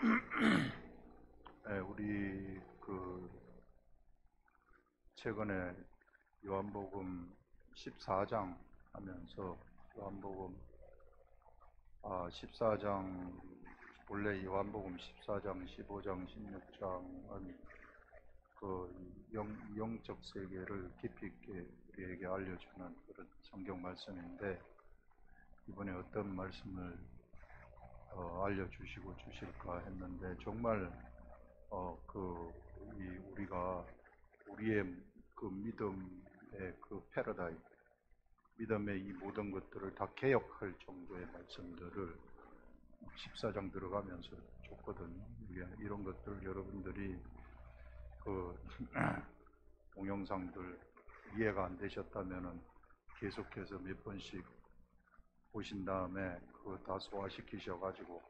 네, 우리 최근에 요한복음 14장 하면서 요한복음 14장 원래 요한복음 14장, 15장, 16장은 영적 세계를 깊이 있게 우리에게 알려주는 그런 성경 말씀인데 이번에 어떤 말씀을 알려주시고 주실까 했는데 정말 우리가 우리의 믿음의 패러다임, 믿음의 이 모든 것들을 다 개혁할 정도의 말씀들을 14장 들어가면서 줬거든요. 이런 것들 여러분들이 동영상들 이해가 안 되셨다면은 계속해서 몇 번씩 보신 다음에 그거 다 소화시키셔가지고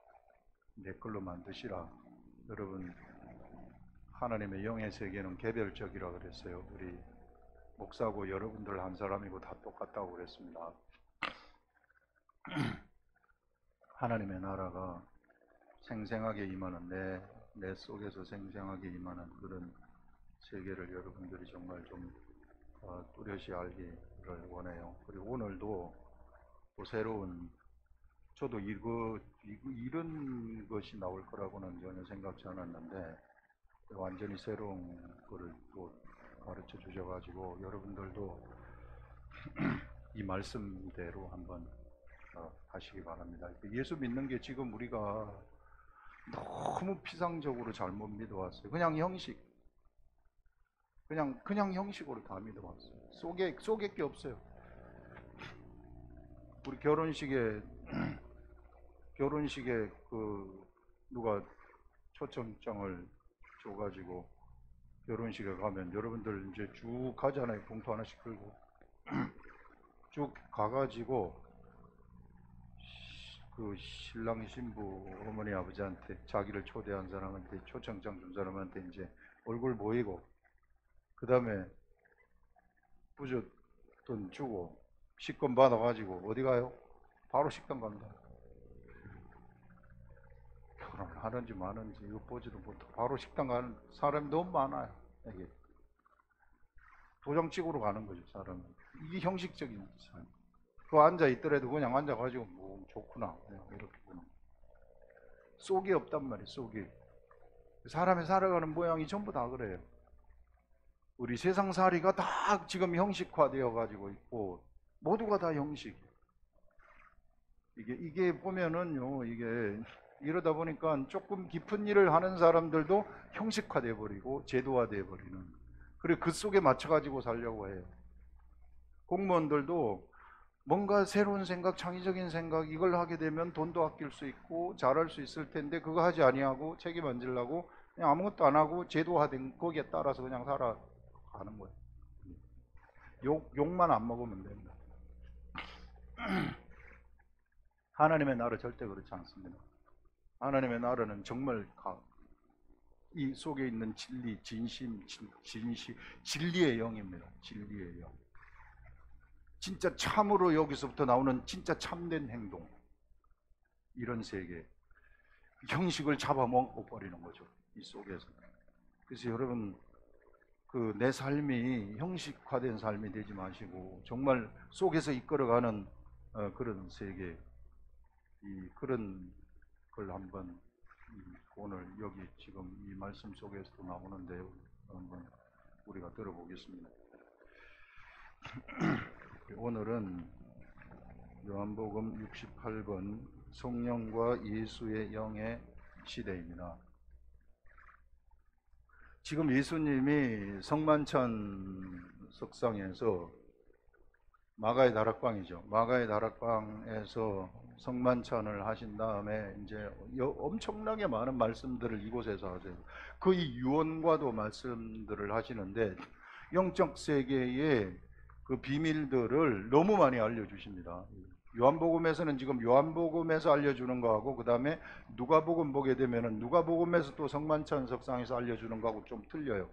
내 걸로 만드시라. 여러분, 하나님의 영의 세계는 개별적이라 그랬어요. 우리 목사고 여러분들 한 사람이고 다 똑같다고 그랬습니다. 하나님의 나라가 생생하게 임하는 내 속에서 생생하게 임하는 그런 세계를 여러분들이 정말 좀 뚜렷이 알기를 원해요. 그리고 오늘도 또 새로운, 저도 이런 것이 나올 거라고는 전혀 생각지 않았는데 완전히 새로운 거를 또 가르쳐 주셔가지고 여러분들도 이 말씀대로 한번 하시기 바랍니다. 예수 믿는 게 지금 우리가 너무 피상적으로 잘못 믿어왔어요. 그냥 형식, 그냥 형식으로 다 믿어왔어요. 속에 게 없어요. 우리 결혼식에 누가 초청장을 줘가지고 결혼식에 가면 여러분들 이제 쭉 가잖아요. 봉투 하나씩 들고 쭉 가가지고 신랑 신부 어머니 아버지한테 자기를 초대한 사람한테 초청장 준 사람한테 이제 얼굴 보이고 그 다음에 부저 돈 주고 식권 받아가지고 어디 가요? 바로 식당 간다. 결혼을 하는지 마는지 이거 보지도 못하고 바로 식당 가는 사람이 너무 많아요. 이게 도장 찍으러 가는 거죠. 사람은 이게 형식적인 삶. 그 앉아 있더라도 그냥 앉아가지고 뭐 좋구나 이렇게 보는. 속이 없단 말이에요. 속이. 사람이 살아가는 모양이 전부 다 그래요. 우리 세상살이가 다 지금 형식화되어 가지고 있고 모두가 다 형식. 이게 보면은요, 이게 이러다 보니까 조금 깊은 일을 하는 사람들도 형식화돼 버리고 제도화돼 버리는. 그리고 그 속에 맞춰 가지고 살려고 해요. 공무원들도 뭔가 새로운 생각, 창의적인 생각, 이걸 하게 되면 돈도 아낄 수 있고 잘할 수 있을 텐데 그거 하지 아니하고 책임 안 지려고 그냥 아무것도 안 하고 제도화된 거기에 따라서 그냥 살아가는 거예요. 욕만 안 먹으면 됩니다. 하나님의 나라 절대 그렇지 않습니다. 하나님의 나라는 정말 이 속에 있는 진리, 진심, 진리의 영입니다. 진리의 영. 진짜 참으로 여기서부터 나오는 진짜 참된 행동. 이런 세계. 형식을 잡아먹어 버리는 거죠. 이 속에서. 그래서 여러분, 내 삶이 형식화된 삶이 되지 마시고 정말 속에서 이끌어가는 그런 세계, 그런 걸 한번 오늘 여기 지금 이 말씀 속에서도 나오는데 한번 우리가 들어보겠습니다. 오늘은 요한복음 68번 성령과 예수의 영의 시대입니다. 지금 예수님이 성만찬 석상에서 마가의 다락방이죠. 마가의 다락방에서 성만찬을 하신 다음에 이제 엄청나게 많은 말씀들을 이곳에서 하세요. 이 유언과도 말씀들을 하시는데 영적 세계의 그 비밀들을 너무 많이 알려주십니다. 요한복음에서는 지금 요한복음에서 알려주는 거하고 그 다음에 누가복음 보게 되면은 누가복음에서 또 성만찬 석상에서 알려주는 거하고 좀 틀려요.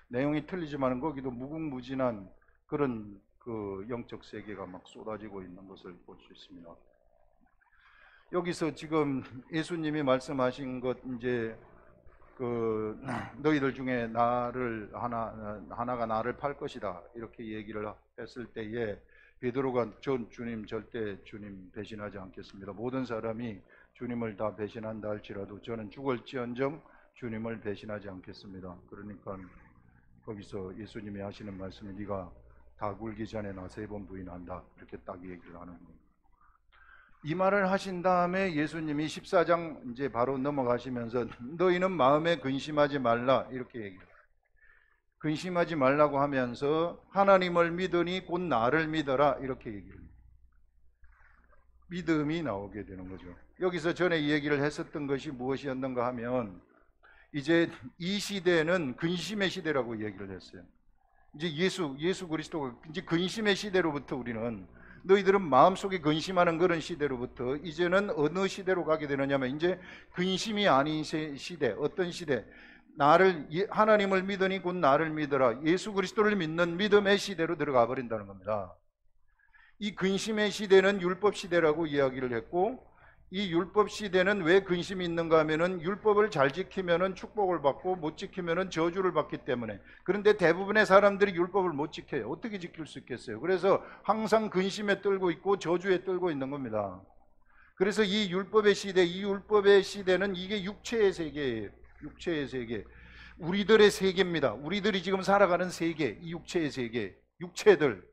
내용이 틀리지만 거기도 무궁무진한 그런 영적 세계가 막 쏟아지고 있는 것을 볼 수 있습니다. 여기서 지금 예수님이 말씀하신 것, 이제 너희들 중에 하나가 나를 팔 것이다, 이렇게 얘기를 했을 때에 베드로가 주님, 절대 주님 배신하지 않겠습니다. 모든 사람이 주님을 다 배신한다 할지라도 저는 죽을지언정 주님을 배신하지 않겠습니다. 그러니까 거기서 예수님이 하시는 말씀이 네가 다 굴기 전에 나 3번 부인한다, 이렇게 딱 얘기를 하는 겁니다. 이 말을 하신 다음에 예수님이 14장 이제 바로 넘어가시면서 너희는 마음에 근심하지 말라, 이렇게 얘기해요. 근심하지 말라고 하면서 하나님을 믿으니 곧 나를 믿어라, 이렇게 얘기를 해요. 믿음이 나오게 되는 거죠. 여기서 전에 얘기를 했었던 것이 무엇이었는가 하면 이제 이 시대는 근심의 시대라고 얘기를 했어요. 이제 예수 그리스도가 이제 근심의 시대로부터 우리는, 너희들은 마음속에 근심하는 그런 시대로부터 이제는 어느 시대로 가게 되느냐면 이제 근심이 아닌 시대. 어떤 시대? 하나님을 믿으니 곧 나를 믿어라, 예수 그리스도를 믿는 믿음의 시대로 들어가 버린다는 겁니다. 이 근심의 시대는 율법 시대라고 이야기를 했고, 이 율법 시대는 왜 근심이 있는가 하면은 율법을 잘 지키면은 축복을 받고 못 지키면은 저주를 받기 때문에. 그런데 대부분의 사람들이 율법을 못 지켜요. 어떻게 지킬 수 있겠어요? 그래서 항상 근심에 떨고 있고 저주에 떨고 있는 겁니다. 그래서 이 율법의 시대는 이게 육체의 세계예요. 육체의 세계, 우리들의 세계입니다. 우리들이 지금 살아가는 세계, 이 육체의 세계, 육체들.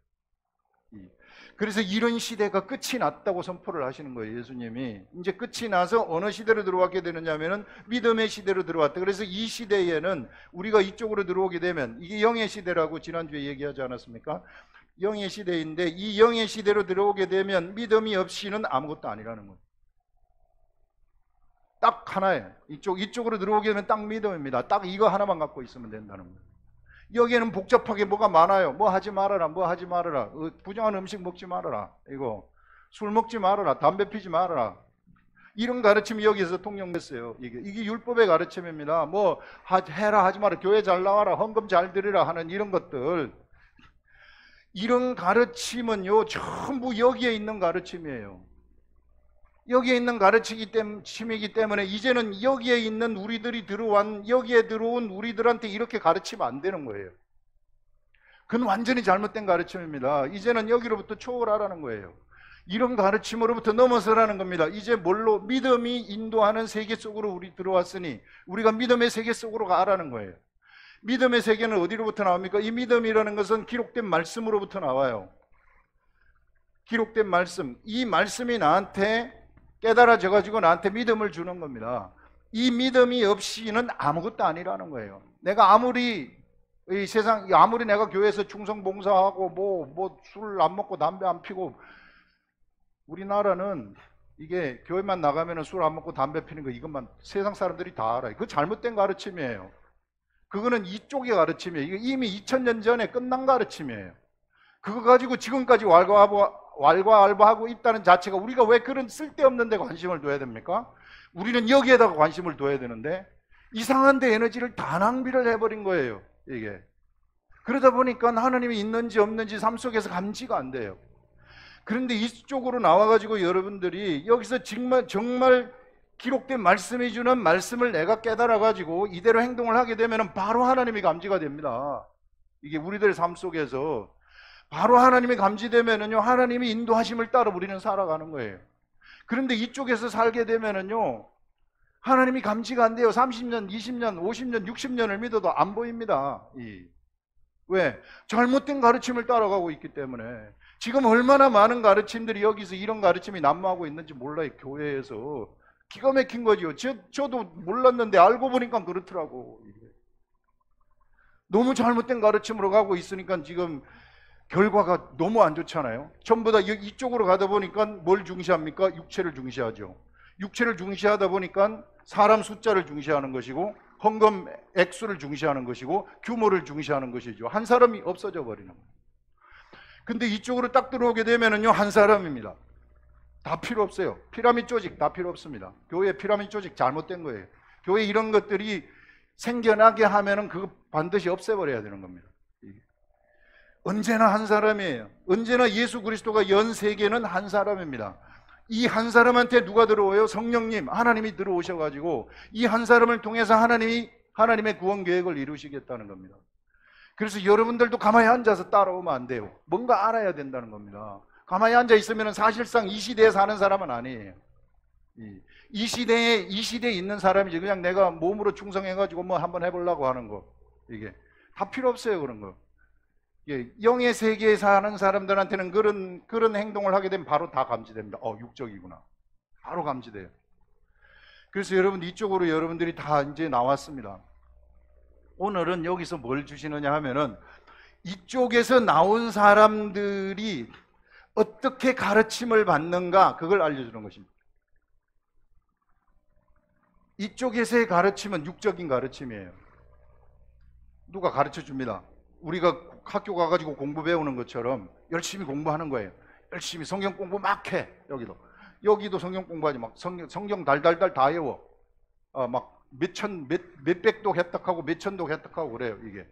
그래서 이런 시대가 끝이 났다고 선포를 하시는 거예요, 예수님이. 이제 끝이 나서 어느 시대로 들어왔게 되느냐면은 믿음의 시대로 들어왔다. 그래서 이 시대에는 우리가 이쪽으로 들어오게 되면, 이게 영의 시대라고 지난주에 얘기하지 않았습니까? 영의 시대인데 이 영의 시대로 들어오게 되면 믿음이 없이는 아무것도 아니라는 거예요. 딱 하나예요. 이쪽으로 들어오게 되면 딱 믿음입니다. 딱 이거 하나만 갖고 있으면 된다는 거예요. 여기에는 복잡하게 뭐가 많아요. 뭐 하지 말아라, 뭐 하지 말아라, 부정한 음식 먹지 말아라, 이거 술 먹지 말아라, 담배 피지 말아라, 이런 가르침이 여기서 통용됐어요. 이게 율법의 가르침입니다. 뭐 해라, 하지 마라, 교회 잘 나와라, 헌금 잘 드리라 하는 이런 것들, 이런 가르침은요 전부 여기에 있는 가르침이에요. 여기에 있는 가르침이기 때문에 이제는 여기에 있는 여기에 들어온 우리들한테 이렇게 가르치면 안 되는 거예요. 그건 완전히 잘못된 가르침입니다. 이제는 여기로부터 초월하라는 거예요. 이런 가르침으로부터 넘어서라는 겁니다. 이제 뭘로? 믿음이 인도하는 세계 속으로 우리 들어왔으니 우리가 믿음의 세계 속으로 가라는 거예요. 믿음의 세계는 어디로부터 나옵니까? 이 믿음이라는 것은 기록된 말씀으로부터 나와요. 기록된 말씀, 이 말씀이 나한테 깨달아져 가지고 나한테 믿음을 주는 겁니다. 이 믿음이 없이는 아무것도 아니라는 거예요. 내가 아무리 내가 교회에서 충성 봉사하고 뭐 술 안 먹고 담배 안 피고, 우리나라는 이게 교회만 나가면은 술 안 먹고 담배 피는 거 이것만 세상 사람들이 다 알아요. 그거 잘못된 가르침이에요. 그거는 이쪽의 가르침이에요. 이거 이미 2000년 전에 끝난 가르침이에요. 그거 가지고 지금까지 왈가왈부하고 있다는 자체가, 우리가 왜 그런 쓸데없는 데 관심을 둬야 됩니까? 우리는 여기에다가 관심을 둬야 되는데 이상한 데 에너지를 다 낭비를 해버린 거예요, 이게. 그러다 보니까 하나님이 있는지 없는지 삶 속에서 감지가 안 돼요. 그런데 이쪽으로 나와가지고 여러분들이 여기서 정말 기록된 말씀이 주는 말씀을 내가 깨달아가지고 이대로 행동을 하게 되면 바로 하나님이 감지가 됩니다. 이게 우리들의 삶 속에서 바로 하나님이 감지되면은요, 하나님이 인도하심을 따라 우리는 살아가는 거예요. 그런데 이쪽에서 살게 되면은요, 하나님이 감지가 안 돼요. 30년, 20년, 50년, 60년을 믿어도 안 보입니다. 왜? 잘못된 가르침을 따라가고 있기 때문에. 지금 얼마나 많은 가르침들이 여기서 이런 가르침이 난무하고 있는지 몰라요. 교회에서. 기가 막힌 거죠. 저도 몰랐는데 알고 보니까 그렇더라고. 너무 잘못된 가르침으로 가고 있으니까 지금 결과가 너무 안 좋잖아요. 전부 다 이쪽으로 가다 보니까 뭘 중시합니까? 육체를 중시하죠. 육체를 중시하다 보니까 사람 숫자를 중시하는 것이고, 헌금 액수를 중시하는 것이고, 규모를 중시하는 것이죠. 한 사람이 없어져 버리는 거예요. 근데 이쪽으로 딱 들어오게 되면은요, 한 사람입니다. 다 필요 없어요. 피라미드 조직 다 필요 없습니다. 교회 피라미드 조직 잘못된 거예요. 교회 이런 것들이 생겨나게 하면은 그거 반드시 없애버려야 되는 겁니다. 언제나 한 사람이에요. 언제나 예수 그리스도가 연 세계는 한 사람입니다. 이 한 사람한테 누가 들어오요? 성령님, 하나님이 들어오셔가지고 이 한 사람을 통해서 하나님의 구원 계획을 이루시겠다는 겁니다. 그래서 여러분들도 가만히 앉아서 따라오면 안 돼요. 뭔가 알아야 된다는 겁니다. 가만히 앉아 있으면 사실상 이 시대에 사는 사람은 아니에요. 이 시대에 있는 사람이지 그냥 내가 몸으로 충성해가지고 뭐 한번 해보려고 하는 거, 이게 다 필요 없어요. 그런 거. 영의 세계에 사는 사람들한테는 그런 행동을 하게 되면 바로 다 감지됩니다. 육적이구나. 바로 감지돼요. 그래서 여러분, 이쪽으로 여러분들이 다 이제 나왔습니다. 오늘은 여기서 뭘 주시느냐 하면은 이쪽에서 나온 사람들이 어떻게 가르침을 받는가, 그걸 알려주는 것입니다. 이쪽에서의 가르침은 육적인 가르침이에요. 누가 가르쳐 줍니다. 우리가 학교 가가지고 공부 배우는 것처럼 열심히 공부하는 거예요. 열심히 성경 공부 막 해. 여기도 성경 공부하지. 막 성경 달달달 다 외워. 막 몇백도 획득하고 몇천도 획득하고 그래요. 이게.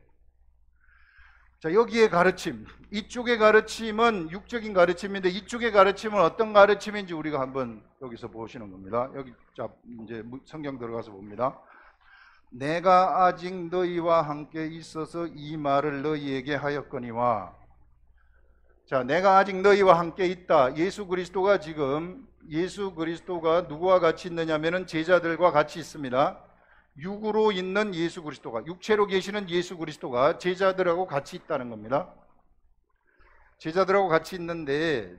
자, 여기의 가르침, 이쪽의 가르침은 육적인 가르침인데 이쪽의 가르침은 어떤 가르침인지 우리가 한번 여기서 보시는 겁니다. 여기 자, 이제 성경 들어가서 봅니다. 내가 아직 너희와 함께 있어서 이 말을 너희에게 하였거니와. 자, 내가 아직 너희와 함께 있다. 예수 그리스도가 누구와 같이 있느냐면은 제자들과 같이 있습니다. 육으로 있는 예수 그리스도가, 육체로 계시는 예수 그리스도가 제자들하고 같이 있다는 겁니다. 제자들하고 같이 있는데,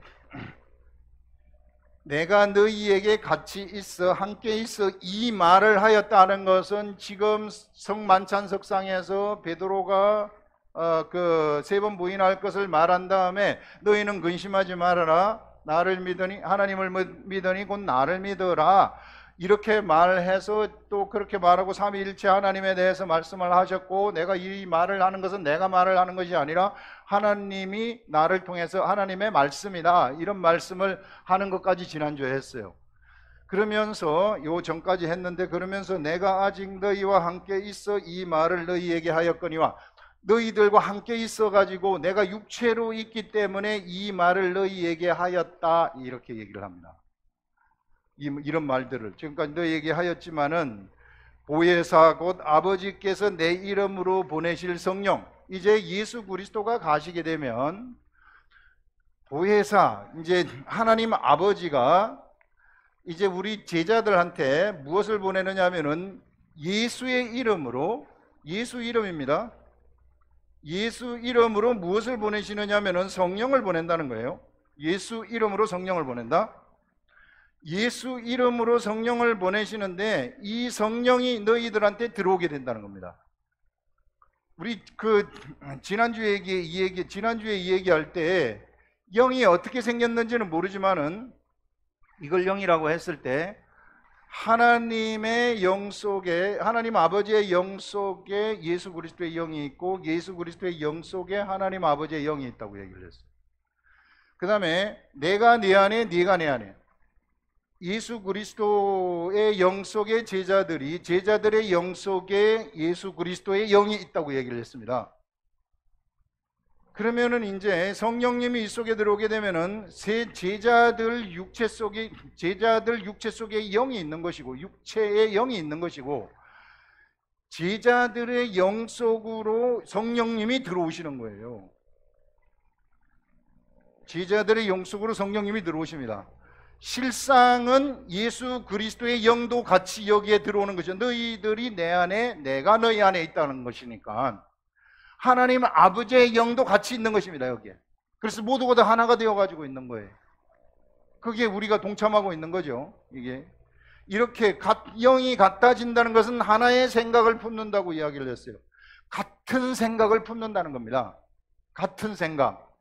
내가 너희에게 같이 있어, 함께 있어, 이 말을 하였다는 것은 지금 성만찬석상에서 베드로가 그 3번 부인할 것을 말한 다음에 너희는 근심하지 말아라. 나를 믿으니, 하나님을 믿으니 곧 나를 믿어라. 이렇게 말해서 또 그렇게 말하고 삼위일체 하나님에 대해서 말씀을 하셨고, 내가 이 말을 하는 것은 내가 말을 하는 것이 아니라 하나님이 나를 통해서 하나님의 말씀이다, 이런 말씀을 하는 것까지 지난주에 했어요. 그러면서 요 전까지 했는데, 그러면서 내가 아직 너희와 함께 있어 이 말을 너희에게 하였거니와, 너희들과 함께 있어 가지고 내가 육체로 있기 때문에 이 말을 너희에게 하였다, 이렇게 얘기를 합니다. 이런 말들을 지금까지 너희에게 하였지만은 보혜사 곧 아버지께서 내 이름으로 보내실 성령, 이제 예수 그리스도가 가시게 되면 보혜사, 이제 하나님 아버지가 이제 우리 제자들한테 무엇을 보내느냐 하면은 예수의 이름으로, 예수 이름입니다. 예수 이름으로 무엇을 보내시느냐 하면은 성령을 보낸다는 거예요. 예수 이름으로 성령을 보낸다. 예수 이름으로 성령을 보내시는데 이 성령이 너희들한테 들어오게 된다는 겁니다. 우리 지난주에 이 얘기할 때 영이 어떻게 생겼는지는 모르지만은 이걸 영이라고 했을 때 하나님의 영 속에, 하나님 아버지의 영 속에 예수 그리스도의 영이 있고 예수 그리스도의 영 속에 하나님 아버지의 영이 있다고 얘기를 했어요. 그 다음에 내가 네 안에, 네가 내 안에. 예수 그리스도의 영 속에 제자들의 영 속에 예수 그리스도의 영이 있다고 얘기를 했습니다. 그러면은 이제 성령님이 이 속에 들어오게 되면은 제자들 육체 속에 영이 있는 것이고, 육체의 영이 있는 것이고, 제자들의 영 속으로 성령님이 들어오시는 거예요. 제자들의 영 속으로 성령님이 들어오십니다. 실상은 예수 그리스도의 영도 같이 여기에 들어오는 거죠. 너희들이 내 안에, 내가 너희 안에 있다는 것이니까 하나님 아버지의 영도 같이 있는 것입니다, 여기에. 그래서 모두가 다 하나가 되어가지고 있는 거예요. 그게 우리가 동참하고 있는 거죠. 이게 이렇게 영이 같아진다는 것은 하나의 생각을 품는다고 이야기를 했어요. 같은 생각을 품는다는 겁니다. 같은 생각.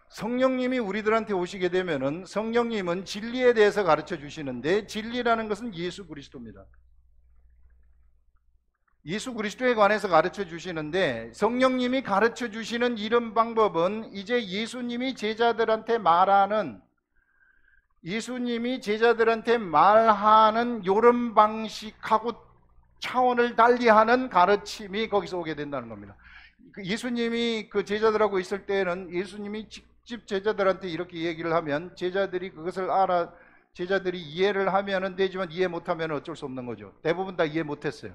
성령님이 우리들한테 오시게 되면은 성령님은 진리에 대해서 가르쳐 주시는데, 진리라는 것은 예수 그리스도입니다. 예수 그리스도에 관해서 가르쳐 주시는데, 성령님이 가르쳐 주시는 이런 방법은 이제 예수님이 제자들한테 말하는 이런 방식하고 차원을 달리하는 가르침이 거기서 오게 된다는 겁니다. 예수님이 그 제자들하고 있을 때는 예수님이 직접 제자들한테 이렇게 얘기를 하면 제자들이 그것을 제자들이 이해를 하면은 되지만 이해 못하면 어쩔 수 없는 거죠. 대부분 다 이해 못했어요.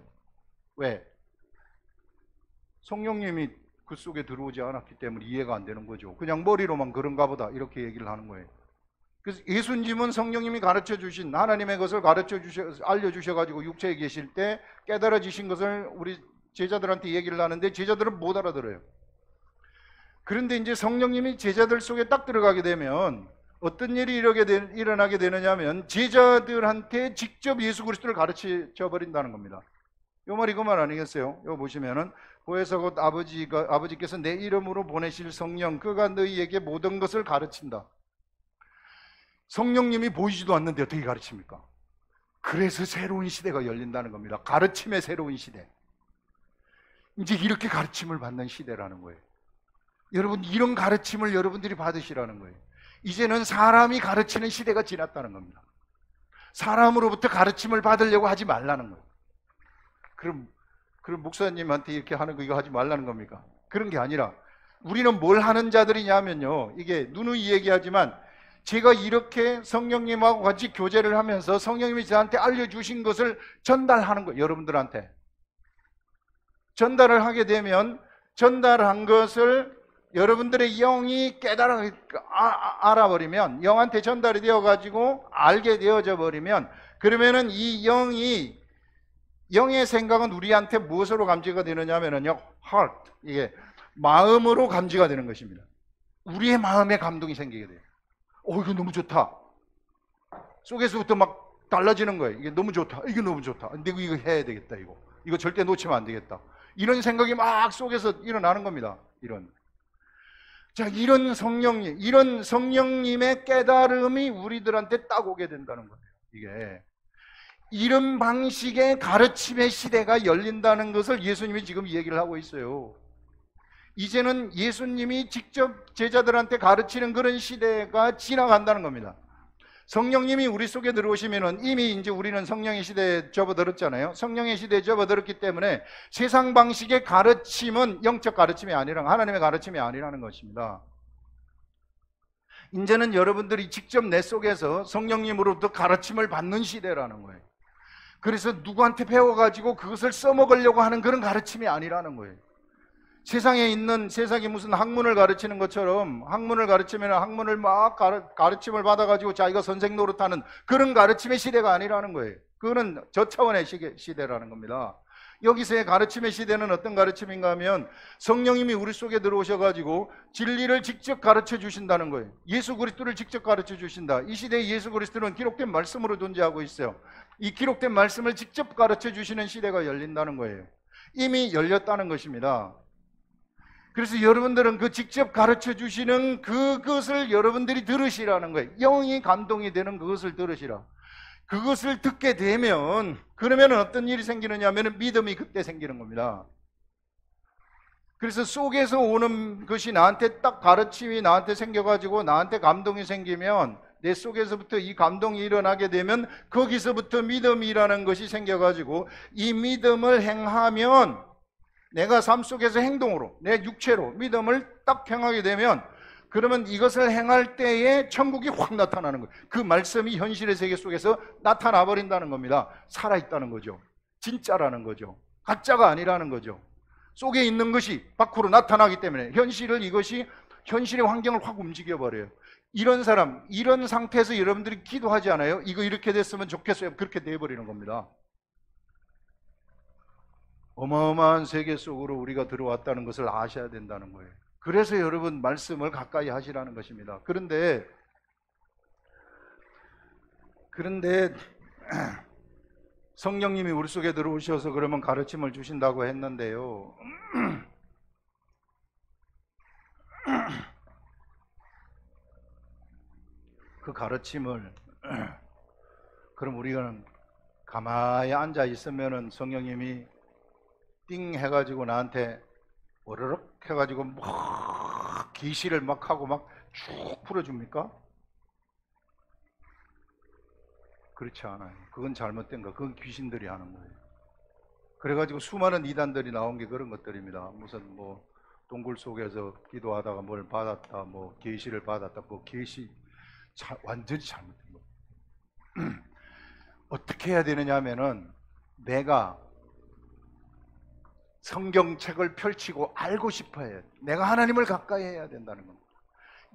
왜? 성령님이 그 속에 들어오지 않았기 때문에 이해가 안 되는 거죠. 그냥 머리로만 그런가 보다 이렇게 얘기를 하는 거예요. 그래서 예수님은 성령님이 가르쳐 주신 하나님의 것을 알려주셔 가지고 육체에 계실 때 깨달아지신 것을 우리 제자들한테 얘기를 하는데 제자들은 못 알아들어요. 그런데 이제 성령님이 제자들 속에 딱 들어가게 되면 어떤 일이 일어나게 되느냐 하면 제자들한테 직접 예수 그리스도를 가르쳐 버린다는 겁니다. 요 말이 그 말 아니겠어요? 요 보시면은 보혜사 곧 아버지께서 내 이름으로 보내실 성령 그가 너희에게 모든 것을 가르친다. 성령님이 보이지도 않는데 어떻게 가르칩니까? 그래서 새로운 시대가 열린다는 겁니다. 가르침의 새로운 시대. 이제 이렇게 가르침을 받는 시대라는 거예요. 여러분 이런 가르침을 여러분들이 받으시라는 거예요. 이제는 사람이 가르치는 시대가 지났다는 겁니다. 사람으로부터 가르침을 받으려고 하지 말라는 거예요. 그럼 목사님한테 이렇게 하는 거 이거 하지 말라는 겁니까? 그런 게 아니라 우리는 뭘 하는 자들이냐면요. 이게 누누이 얘기하지만 제가 이렇게 성령님하고 같이 교제를 하면서 성령님이 저한테 알려주신 것을 전달하는 거예요. 여러분들한테. 전달을 하게 되면 전달한 것을 여러분들의 영이 알아버리면 영한테 전달이 되어가지고 알게 되어져 버리면 그러면은 이 영의 생각은 우리한테 무엇으로 감지가 되느냐 하면요. heart. 이게 마음으로 감지가 되는 것입니다. 우리의 마음에 감동이 생기게 돼요. 이거 너무 좋다. 속에서부터 막 달라지는 거예요. 이게 너무 좋다. 이게 너무 좋다. 내가 이거 해야 되겠다. 이거 절대 놓치면 안 되겠다. 이런 생각이 막 속에서 일어나는 겁니다. 이런 성령님의 깨달음이 우리들한테 딱 오게 된다는 거예요. 이게 이런 방식의 가르침의 시대가 열린다는 것을 예수님이 지금 얘기를 하고 있어요. 이제는 예수님이 직접 제자들한테 가르치는 그런 시대가 지나간다는 겁니다. 성령님이 우리 속에 들어오시면은 이미 이제 우리는 성령의 시대에 접어들었잖아요. 성령의 시대에 접어들었기 때문에 세상 방식의 가르침은 영적 가르침이 아니라 하나님의 가르침이 아니라는 것입니다. 이제는 여러분들이 직접 내 속에서 성령님으로부터 가르침을 받는 시대라는 거예요. 그래서 누구한테 배워가지고 그것을 써먹으려고 하는 그런 가르침이 아니라는 거예요. 세상에 무슨 학문을 가르치는 것처럼 학문을 가르치면 학문을 막 가르침을 받아가지고 자기가 선생 노릇하는 그런 가르침의 시대가 아니라는 거예요. 그거는 저 차원의 시대라는 겁니다. 여기서의 가르침의 시대는 어떤 가르침인가 하면 성령님이 우리 속에 들어오셔가지고 진리를 직접 가르쳐 주신다는 거예요. 예수 그리스도를 직접 가르쳐 주신다. 이 시대의 예수 그리스도는 기록된 말씀으로 존재하고 있어요. 이 기록된 말씀을 직접 가르쳐 주시는 시대가 열린다는 거예요. 이미 열렸다는 것입니다. 그래서 여러분들은 그 직접 가르쳐 주시는 그것을 여러분들이 들으시라는 거예요. 영이 감동이 되는 그것을 들으시라. 그것을 듣게 되면 그러면 어떤 일이 생기느냐 하면 믿음이 그때 생기는 겁니다. 그래서 속에서 오는 것이 나한테 딱 가르침이 나한테 생겨가지고 나한테 감동이 생기면 내 속에서부터 이 감동이 일어나게 되면 거기서부터 믿음이라는 것이 생겨가지고 이 믿음을 행하면 내가 삶 속에서 행동으로 내 육체로 믿음을 딱 행하게 되면 그러면 이것을 행할 때에 천국이 확 나타나는 거예요. 그 말씀이 현실의 세계 속에서 나타나 버린다는 겁니다. 살아있다는 거죠. 진짜라는 거죠. 가짜가 아니라는 거죠. 속에 있는 것이 밖으로 나타나기 때문에 현실의 환경을 확 움직여버려요. 이런 사람, 이런 상태에서 여러분들이 기도하지 않아요? 이거 이렇게 됐으면 좋겠어요. 그렇게 돼버리는 겁니다. 어마어마한 세계 속으로 우리가 들어왔다는 것을 아셔야 된다는 거예요. 그래서 여러분 말씀을 가까이 하시라는 것입니다. 그런데 성령님이 우리 속에 들어오셔서 그러면 가르침을 주신다고 했는데요. 그 가르침을 그럼 우리가 가만히 앉아 있으면은 성령님이 띵 해가지고 나한테 오르륵 해가지고 막 계시를 막 하고 막 쭉 풀어줍니까? 그렇지 않아요. 그건 잘못된 거. 그건 귀신들이 하는 거예요. 그래가지고 수많은 이단들이 나온 게 그런 것들입니다. 무슨 동굴 속에서 기도하다가 뭘 받았다, 뭐 계시를 받았다, 뭐 계시 완전히 잘못된 거예요. 어떻게 해야 되느냐 하면은 내가 성경책을 펼치고 알고 싶어 해요. 내가 하나님을 가까이 해야 된다는 겁니다.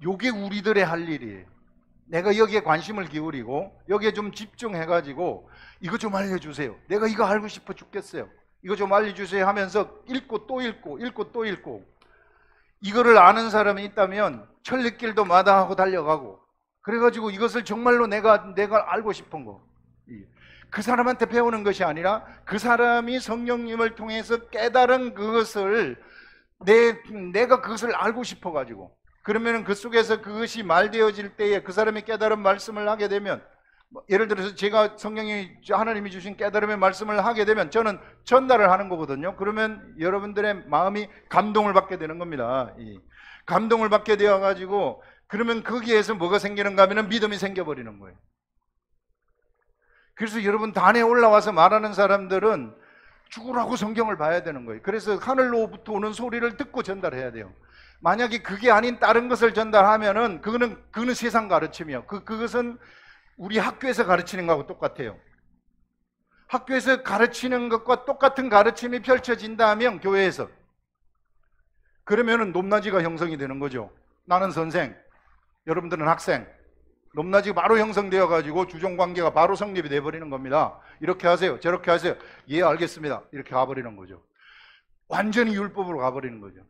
이게 우리들의 할 일이에요. 내가 여기에 관심을 기울이고 여기에 좀 집중해가지고 이거 좀 알려주세요. 내가 이거 알고 싶어 죽겠어요. 이거 좀 알려주세요 하면서 읽고 또 읽고 읽고 또 읽고, 이거를 아는 사람이 있다면 천리길도 마다하고 달려가고, 그래가지고 이것을 정말로 내가 알고 싶은 거, 그 사람한테 배우는 것이 아니라 그 사람이 성령님을 통해서 깨달은 그것을 내가 그것을 알고 싶어가지고, 그러면 그 속에서 그것이 말되어질 때에 그 사람이 깨달은 말씀을 하게 되면, 예를 들어서 제가 하나님이 주신 깨달음의 말씀을 하게 되면 저는 전달을 하는 거거든요. 그러면 여러분들의 마음이 감동을 받게 되는 겁니다. 감동을 받게 되어가지고, 그러면 거기에서 뭐가 생기는가 하면 믿음이 생겨버리는 거예요. 그래서 여러분, 단에 올라와서 말하는 사람들은 죽으라고 성경을 봐야 되는 거예요. 그래서 하늘로부터 오는 소리를 듣고 전달해야 돼요. 만약에 그게 아닌 다른 것을 전달하면은 그거는 세상 가르침이요. 그것은 우리 학교에서 가르치는 거하고 똑같아요. 학교에서 가르치는 것과 똑같은 가르침이 펼쳐진다면 교회에서, 그러면은 높낮이가 형성이 되는 거죠. 나는 선생, 여러분들은 학생, 높낮이가 바로 형성되어 가지고 주종관계가 바로 성립이 돼버리는 겁니다. 이렇게 하세요, 저렇게 하세요, 예 알겠습니다, 이렇게 가버리는 거죠. 완전히 율법으로 가버리는 거죠.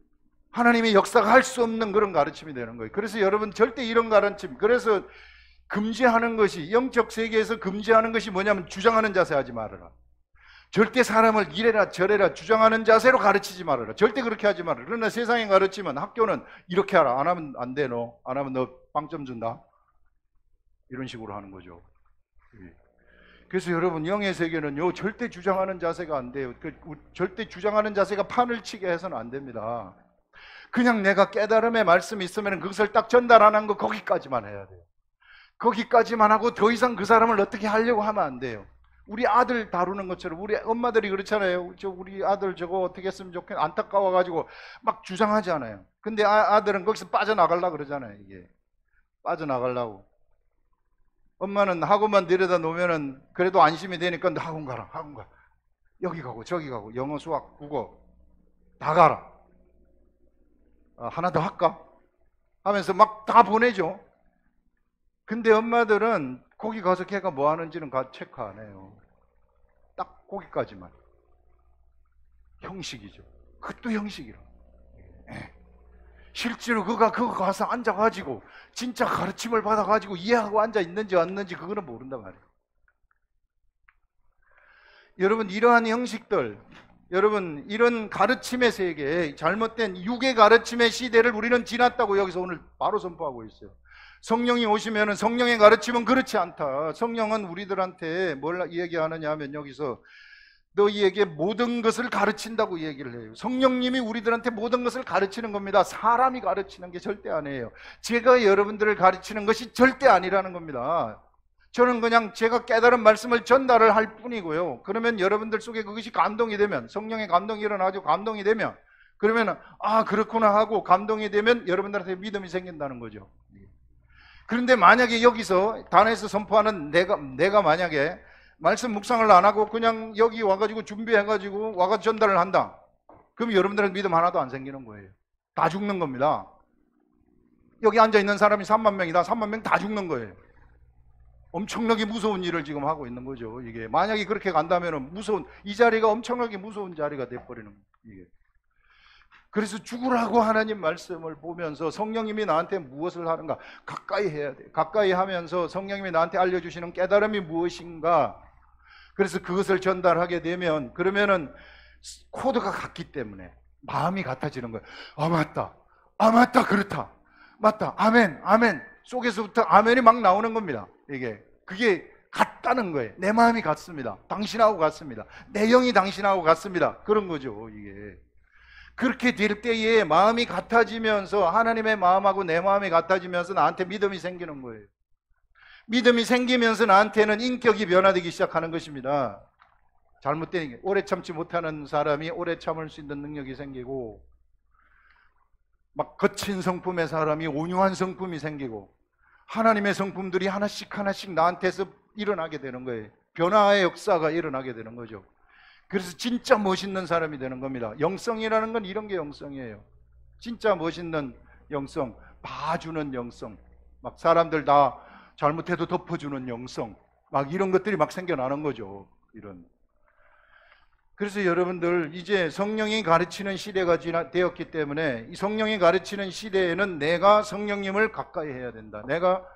하나님의 역사가 할 수 없는 그런 가르침이 되는 거예요. 그래서 여러분, 절대 이런 가르침, 그래서 금지하는 것이, 영적 세계에서 금지하는 것이 뭐냐면 주장하는 자세 하지 말아라. 절대 사람을 이래라 저래라 주장하는 자세로 가르치지 말아라. 절대 그렇게 하지 말아라. 그러나 세상에 가르치면, 학교는 이렇게 하라, 안 하면 안 돼, 너 안 하면 너 빵점 준다, 이런 식으로 하는 거죠. 그래서 여러분, 영의 세계는요, 절대 주장하는 자세가 안 돼요. 절대 주장하는 자세가 판을 치게 해서는 안 됩니다. 그냥 내가 깨달음의 말씀이 있으면 그것을 딱 전달하는 거, 거기까지만 해야 돼요. 거기까지만 하고 더 이상 그 사람을 어떻게 하려고 하면 안 돼요. 우리 아들 다루는 것처럼, 우리 엄마들이 그렇잖아요. 우리 아들 저거 어떻게 했으면 좋겠, 안타까워가지고 막 주장하지 않아요. 근데 아들은 거기서 빠져나가려고 그러잖아요. 이게 빠져나가려고. 엄마는 학원만 데려다 놓으면은 그래도 안심이 되니까 너 학원 가라, 학원 가, 여기 가고 저기 가고, 영어 수학 국어 다 가라, 하나 더 할까 하면서 막 다 보내죠. 근데 엄마들은 거기 가서 걔가 뭐 하는지는 체크 안 해요. 딱 거기까지만. 형식이죠. 그것도 형식이라. 실제로 그거 가서 앉아가지고 진짜 가르침을 받아가지고 이해하고 앉아 있는지 안 있는지 그거는 모른단 말이에요. 여러분, 이러한 형식들, 여러분, 이런 가르침의 세계, 잘못된 육의 가르침의 시대를 우리는 지났다고 여기서 오늘 바로 선포하고 있어요. 성령이 오시면은 성령의 가르침은 그렇지 않다. 성령은 우리들한테 뭘 얘기하느냐 하면, 여기서 너희에게 모든 것을 가르친다고 얘기를 해요. 성령님이 우리들한테 모든 것을 가르치는 겁니다. 사람이 가르치는 게 절대 아니에요. 제가 여러분들을 가르치는 것이 절대 아니라는 겁니다. 저는 그냥 제가 깨달은 말씀을 전달을 할 뿐이고요. 그러면 여러분들 속에 그것이 감동이 되면, 성령의 감동이 일어나가지고 감동이 되면, 그러면 그렇구나 하고 감동이 되면 여러분들한테 믿음이 생긴다는 거죠. 그런데 만약에 여기서 단에서 선포하는 내가 만약에 말씀 묵상을 안 하고 그냥 여기 와가지고 준비해가지고 와가지고 전달을 한다, 그럼 여러분들은 믿음 하나도 안 생기는 거예요. 다 죽는 겁니다. 여기 앉아있는 사람이 3만 명이다. 3만 명 다 죽는 거예요. 엄청나게 무서운 일을 지금 하고 있는 거죠. 이게 만약에 그렇게 간다면 이 자리가 엄청나게 무서운 자리가 돼버리는 거예요. 이게. 그래서 죽으라고 하나님 말씀을 보면서 성령님이 나한테 무엇을 하는가 가까이 해야 돼요. 가까이 하면서 성령님이 나한테 알려주시는 깨달음이 무엇인가, 그래서 그것을 전달하게 되면, 그러면은 코드가 같기 때문에 마음이 같아지는 거예요. 맞다, 그렇다, 맞다, 아멘, 아멘, 속에서부터 아멘이 막 나오는 겁니다. 그게 같다는 거예요. 내 마음이 같습니다. 당신하고 같습니다. 내 영이 당신하고 같습니다. 그런 거죠. 이게 그렇게 될 때에 마음이 같아지면서, 하나님의 마음하고 내 마음이 같아지면서 나한테 믿음이 생기는 거예요. 믿음이 생기면서 나한테는 인격이 변화되기 시작하는 것입니다. 잘못된 게, 오래 참지 못하는 사람이 오래 참을 수 있는 능력이 생기고, 막 거친 성품의 사람이 온유한 성품이 생기고 하나님의 성품들이 하나씩 하나씩 나한테서 일어나게 되는 거예요. 변화의 역사가 일어나게 되는 거죠. 그래서 진짜 멋있는 사람이 되는 겁니다. 영성이라는 건 이런 게 영성이에요. 진짜 멋있는 영성, 봐주는 영성, 막 사람들 다 잘못해도 덮어주는 영성, 막 이런 것들이 막 생겨나는 거죠. 이런. 그래서 여러분들 이제 성령이 가르치는 시대가 되었기 때문에 이 성령이 가르치는 시대에는 내가 성령님을 가까이 해야 된다. 내가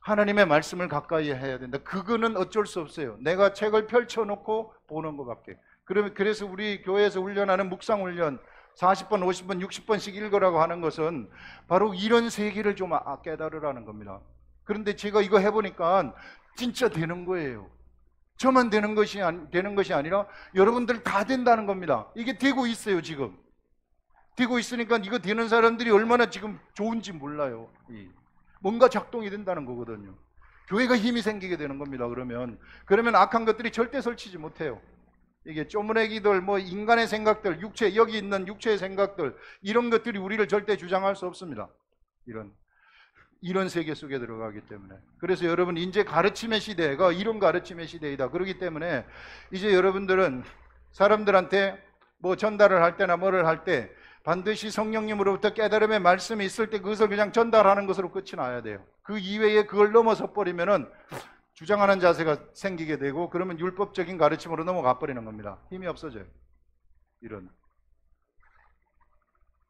하나님의 말씀을 가까이 해야 된다. 그거는 어쩔 수 없어요. 내가 책을 펼쳐놓고 보는 것밖에. 그래서 우리 교회에서 훈련하는 묵상 훈련 40번, 50번, 60번씩 읽으라고 하는 것은 바로 이런 세계를 좀 깨달으라는 겁니다. 그런데 제가 이거 해보니까 진짜 되는 거예요. 저만 되는 것이 아니라 여러분들 다 된다는 겁니다. 이게 되고 있어요. 지금 되고 있으니까 이거 되는 사람들이 얼마나 지금 좋은지 몰라요. 뭔가 작동이 된다는 거거든요. 교회가 힘이 생기게 되는 겁니다. 그러면 악한 것들이 절대 설치지 못해요. 이게 쪼무레기들, 뭐 인간의 생각들, 여기 있는 육체의 생각들, 이런 것들이 우리를 절대 주장할 수 없습니다. 이런 세계 속에 들어가기 때문에. 그래서 여러분, 이제 가르침의 시대가 이런 가르침의 시대이다. 그렇기 때문에 이제 여러분들은 사람들한테 뭐 전달을 할 때나 뭐를 할 때 반드시 성령님으로부터 깨달음의 말씀이 있을 때 그것을 그냥 전달하는 것으로 끝이 나야 돼요. 그 이외에 그걸 넘어서 버리면은 주장하는 자세가 생기게 되고, 그러면 율법적인 가르침으로 넘어가 버리는 겁니다. 힘이 없어져요.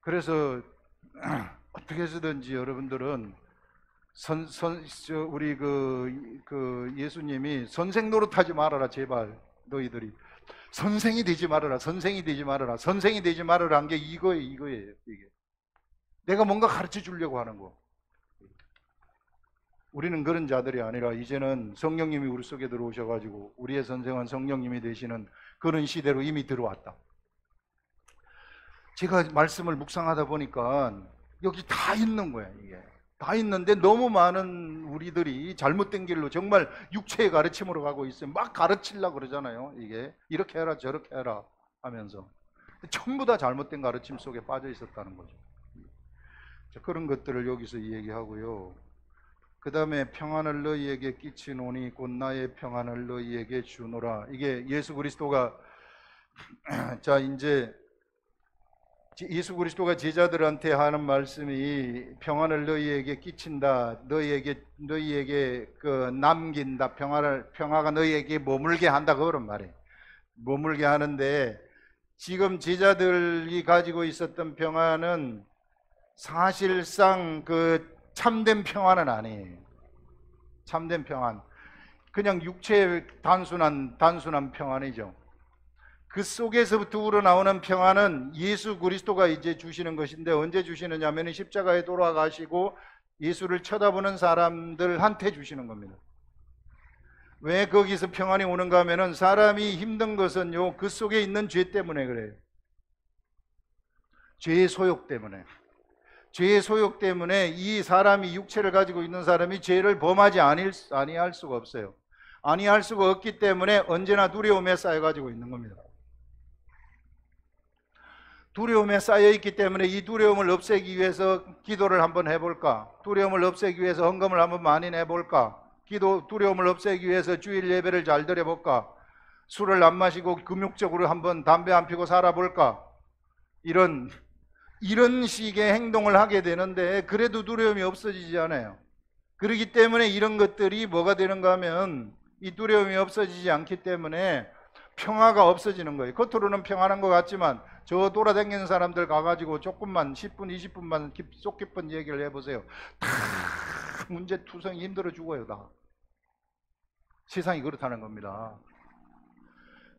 그래서 어떻게 해서든지 여러분들은 우리 예수님이 선생 노릇하지 말아라. 제발 너희들이 선생이 되지 말아라. 선생이 되지 말아라. 선생이 되지 말아라 한 게 이거예요. 이게 내가 뭔가 가르쳐 주려고 하는 거. 우리는 그런 자들이 아니라 이제는 성령님이 우리 속에 들어오셔가지고 우리의 선생은 성령님이 되시는 그런 시대로 이미 들어왔다. 제가 말씀을 묵상하다 보니까 여기 다 있는 거야. 이게 다 있는데 너무 많은 우리들이 잘못된 길로 정말 육체의 가르침으로 가고 있어요. 막 가르치려고 그러잖아요. 이게 이렇게 해라 저렇게 해라 하면서 전부 다 잘못된 가르침 속에 빠져 있었다는 거죠. 그런 것들을 여기서 얘기하고요. 그 다음에 평안을 너희에게 끼치노니 곧 나의 평안을 너희에게 주노라. 이게 예수 그리스도가 이제 예수 그리스도가 제자들한테 하는 말씀이 평안을 너희에게 끼친다. 너희에게 남긴다. 평화가 너희에게 머물게 한다. 그런 말이에요. 머물게 하는데 지금 제자들이 가지고 있었던 평안은 사실상 참된 평안은 아니에요. 참된 평안, 그냥 육체의 단순한 평안이죠. 그 속에서부터 우러나오는 평안은 예수 그리스도가 이제 주시는 것인데, 언제 주시느냐면 십자가에 돌아가시고 예수를 쳐다보는 사람들한테 주시는 겁니다. 왜 거기서 평안이 오는가 하면은 사람이 힘든 것은요, 그 속에 있는 죄 때문에 그래요. 죄의 소욕 때문에. 죄의 소욕 때문에 이 사람이, 육체를 가지고 있는 사람이 죄를 범하지 아니할 수가 없어요. 아니할 수가 없기 때문에 언제나 두려움에 쌓여가지고 있는 겁니다. 두려움에 쌓여있기 때문에 이 두려움을 없애기 위해서 기도를 한번 해볼까? 두려움을 없애기 위해서 헌금을 한번 많이 내볼까? 두려움을 없애기 위해서 주일 예배를 잘 드려볼까? 술을 안 마시고 금욕적으로 한번 담배 안 피고 살아볼까? 이런 식의 행동을 하게 되는데 그래도 두려움이 없어지지 않아요. 그렇기 때문에 이런 것들이 뭐가 되는가 하면 이 두려움이 없어지지 않기 때문에 평화가 없어지는 거예요. 겉으로는 평안한 것 같지만 저 돌아다니는 사람들 가가지고 조금만 10분, 20분만 속 깊은 얘기를 해보세요. 다 문제투성이 힘들어 죽어요. 다. 세상이 그렇다는 겁니다.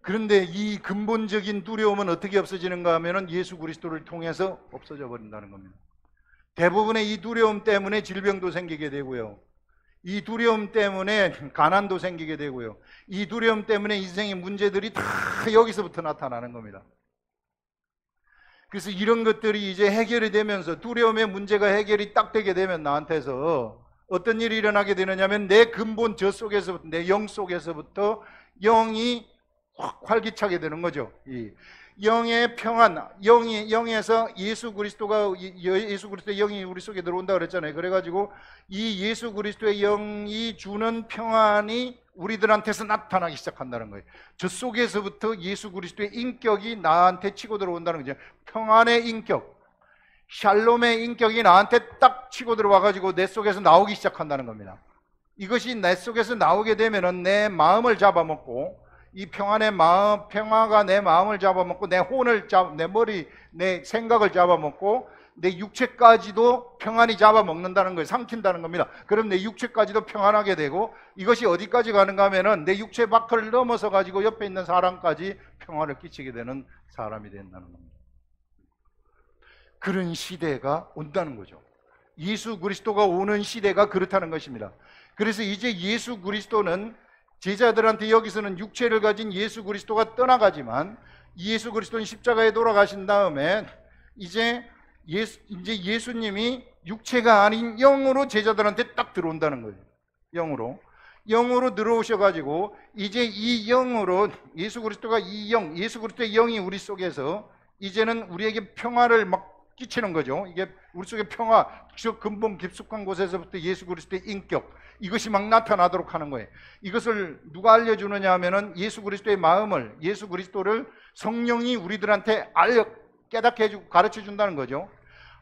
그런데 이 근본적인 두려움은 어떻게 없어지는가 하면 예수 그리스도를 통해서 없어져 버린다는 겁니다. 대부분의 이 두려움 때문에 질병도 생기게 되고요. 이 두려움 때문에 가난도 생기게 되고요. 이 두려움 때문에 인생의 문제들이 다 여기서부터 나타나는 겁니다. 그래서 이런 것들이 이제 해결이 되면서, 두려움의 문제가 해결이 딱 되게 되면 나한테서 어떤 일이 일어나게 되느냐면 내 근본 저 속에서부터, 내 영 속에서부터 영이 확 활기차게 되는 거죠. 이 영의 평안, 영에서 예수 그리스도가, 예수 그리스도의 영이 우리 속에 들어온다 그랬잖아요. 그래가지고 이 예수 그리스도의 영이 주는 평안이 우리들한테서 나타나기 시작한다는 거예요. 저 속에서부터 예수 그리스도의 인격이 나한테 치고 들어온다는 거죠. 평안의 인격, 샬롬의 인격이 나한테 딱 치고 들어와가지고 내 속에서 나오기 시작한다는 겁니다. 이것이 내 속에서 나오게 되면은 내 마음을 잡아먹고, 이 평안의 마음, 평화가 내 마음을 잡아먹고 내 혼을 내 머리, 내 생각을 잡아먹고 내 육체까지도 평안히 잡아먹는다는 거예요. 삼킨다는 겁니다. 그럼 내 육체까지도 평안하게 되고, 이것이 어디까지 가는가 하면은 내 육체 밖을 넘어서 가지고 옆에 있는 사람까지 평안을 끼치게 되는 사람이 된다는 겁니다. 그런 시대가 온다는 거죠. 예수 그리스도가 오는 시대가 그렇다는 것입니다. 그래서 이제 예수 그리스도는, 제자들한테 여기서는 육체를 가진 예수 그리스도가 떠나가지만, 예수 그리스도는 십자가에 돌아가신 다음에 이제 예수님이 육체가 아닌 영으로 제자들한테 딱 들어온다는 거예요. 영으로 들어오셔가지고 이제 이 영으로, 예수 그리스도가 이 영, 예수 그리스도의 영이 우리 속에서 이제는 우리에게 평화를 막 끼치는 거죠. 이게 우리 속에 평화, 저 근본 깊숙한 곳에서부터 예수 그리스도의 인격, 이것이 막 나타나도록 하는 거예요. 이것을 누가 알려주느냐 하면은 예수 그리스도의 마음을, 예수 그리스도를 성령이 우리들한테 깨닫게 해주고 가르쳐 준다는 거죠.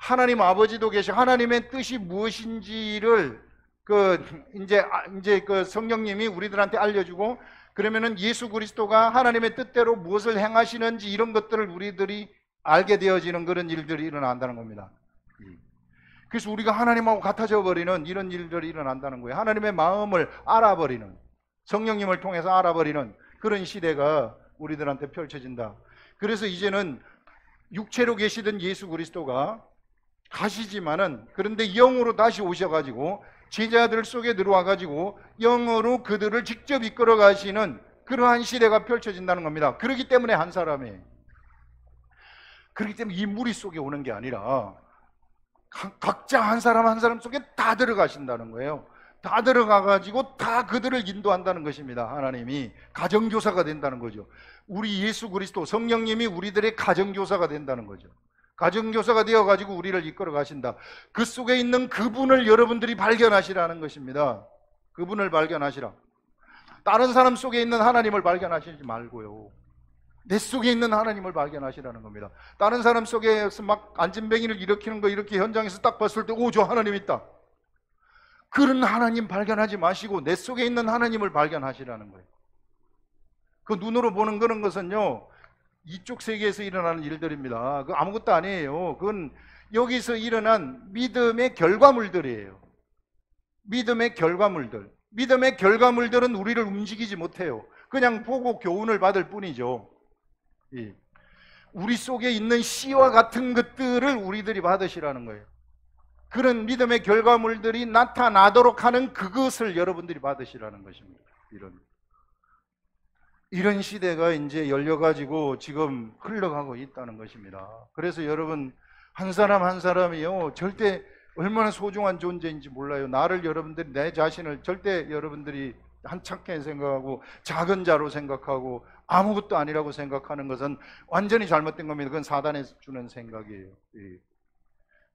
하나님 아버지도 계시고 하나님의 뜻이 무엇인지를 이제 그 성령님이 우리들한테 알려주고, 그러면은 예수 그리스도가 하나님의 뜻대로 무엇을 행하시는지 이런 것들을 우리들이 알게 되어지는 그런 일들이 일어난다는 겁니다. 그래서 우리가 하나님하고 같아져 버리는 이런 일들이 일어난다는 거예요. 하나님의 마음을 알아버리는, 성령님을 통해서 알아버리는 그런 시대가 우리들한테 펼쳐진다. 그래서 이제는 육체로 계시던 예수 그리스도가 가시지만은, 그런데 영으로 다시 오셔가지고 제자들 속에 들어와가지고 영으로 그들을 직접 이끌어 가시는 그러한 시대가 펼쳐진다는 겁니다. 그렇기 때문에 한 사람이, 그렇기 때문에 이 무리 속에 오는 게 아니라 각자 한 사람 한 사람 속에 다 들어가신다는 거예요. 다 들어가가지고 다 그들을 인도한다는 것입니다. 하나님이 가정교사가 된다는 거죠. 우리 예수 그리스도 성령님이 우리들의 가정교사가 된다는 거죠. 가정교사가 되어가지고 우리를 이끌어 가신다. 그 속에 있는 그분을 여러분들이 발견하시라는 것입니다. 그분을 발견하시라. 다른 사람 속에 있는 하나님을 발견하시지 말고요, 내 속에 있는 하나님을 발견하시라는 겁니다. 다른 사람 속에서 막 안진뱅이를 일으키는 거 이렇게 현장에서 딱 봤을 때, 오, 저 하나님 있다. 그런 하나님 발견하지 마시고 내 속에 있는 하나님을 발견하시라는 거예요. 그 눈으로 보는 그런 것은요, 이쪽 세계에서 일어나는 일들입니다. 그 아무것도 아니에요. 그건 여기서 일어난 믿음의 결과물들이에요. 믿음의 결과물들. 믿음의 결과물들은 우리를 움직이지 못해요. 그냥 보고 교훈을 받을 뿐이죠. 우리 속에 있는 씨와 같은 것들을 우리들이 받으시라는 거예요. 그런 믿음의 결과물들이 나타나도록 하는 그것을 여러분들이 받으시라는 것입니다. 이런 시대가 이제 열려가지고 지금 흘러가고 있다는 것입니다. 그래서 여러분 한 사람 한 사람이요, 절대 얼마나 소중한 존재인지 몰라요. 나를 여러분들이, 내 자신을 절대 여러분들이 한착해 생각하고 작은 자로 생각하고 아무것도 아니라고 생각하는 것은 완전히 잘못된 겁니다. 그건 사단이 주는 생각이에요.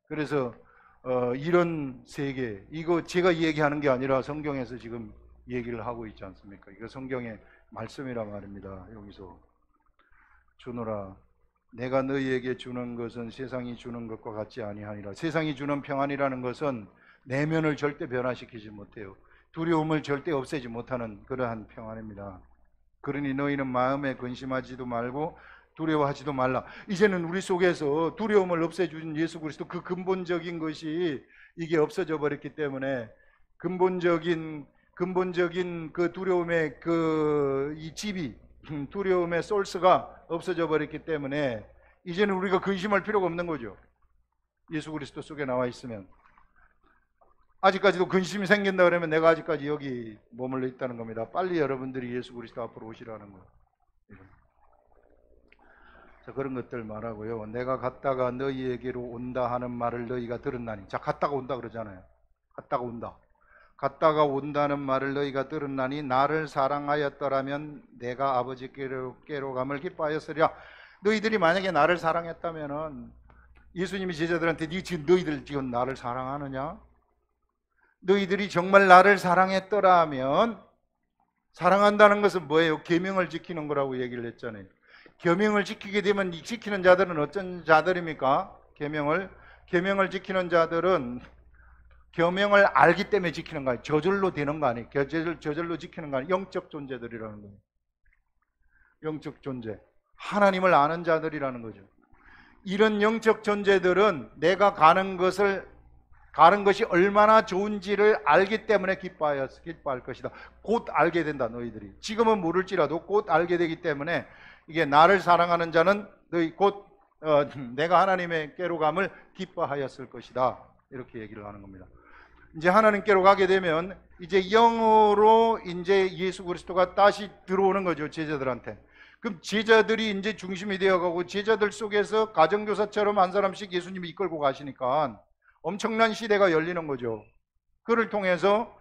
그래서 이런 세계, 이거 제가 얘기하는 게 아니라 성경에서 지금 얘기를 하고 있지 않습니까? 이거 성경의 말씀이라 말입니다. 여기서 주노라, 내가 너희에게 주는 것은 세상이 주는 것과 같지 아니하니라. 세상이 주는 평안이라는 것은 내면을 절대 변화시키지 못해요. 두려움을 절대 없애지 못하는 그러한 평안입니다. 그러니 너희는 마음에 근심하지도 말고 두려워하지도 말라. 이제는 우리 속에서 두려움을 없애준 예수 그리스도, 그 근본적인 것이 이게 없어져 버렸기 때문에, 근본적인 그 두려움의 이 집이, 두려움의 소스가 없어져 버렸기 때문에 이제는 우리가 근심할 필요가 없는 거죠. 예수 그리스도 속에 나와 있으면. 아직까지도 근심이 생긴다 그러면 내가 아직까지 여기 머물러 있다는 겁니다. 빨리 여러분들이 예수 그리스도 앞으로 오시라는 거예요. 자, 그런 것들 말하고요. 내가 갔다가 너희에게로 온다 하는 말을 너희가 들었나니. 자, 갔다가 온다 그러잖아요. 갔다가 온다. 갔다가 온다는 말을 너희가 들었나니 나를 사랑하였더라면 내가 아버지께로 감을 기뻐하였으리라. 너희들이 만약에 나를 사랑했다면은 예수님이 제자들한테 너희들 지금 나를 사랑하느냐? 너희들이 정말 나를 사랑했더라면, 사랑한다는 것은 뭐예요? 계명을 지키는 거라고 얘기를 했잖아요. 계명을 지키게 되면 지키는 자들은 어떤 자들입니까? 계명을 지키는 자들은 계명을 알기 때문에 지키는 거 아니에요. 저절로 되는 거 아니에요. 저절로 지키는 거 아니에요. 영적 존재들이라는 거예요. 영적 존재. 하나님을 아는 자들이라는 거죠. 이런 영적 존재들은 내가 가는 것이 얼마나 좋은지를 알기 때문에 기뻐할 것이다. 곧 알게 된다. 너희들이 지금은 모를지라도 곧 알게 되기 때문에, 이게 나를 사랑하는 자는 너희 곧 내가 하나님께로 감을 기뻐하였을 것이다. 이렇게 얘기를 하는 겁니다. 이제 하나님께로 가게 되면 이제 영으로 이제 예수 그리스도가 다시 들어오는 거죠, 제자들한테. 그럼 제자들이 이제 중심이 되어가고, 제자들 속에서 가정교사처럼 한 사람씩 예수님이 이끌고 가시니까 엄청난 시대가 열리는 거죠. 그를 통해서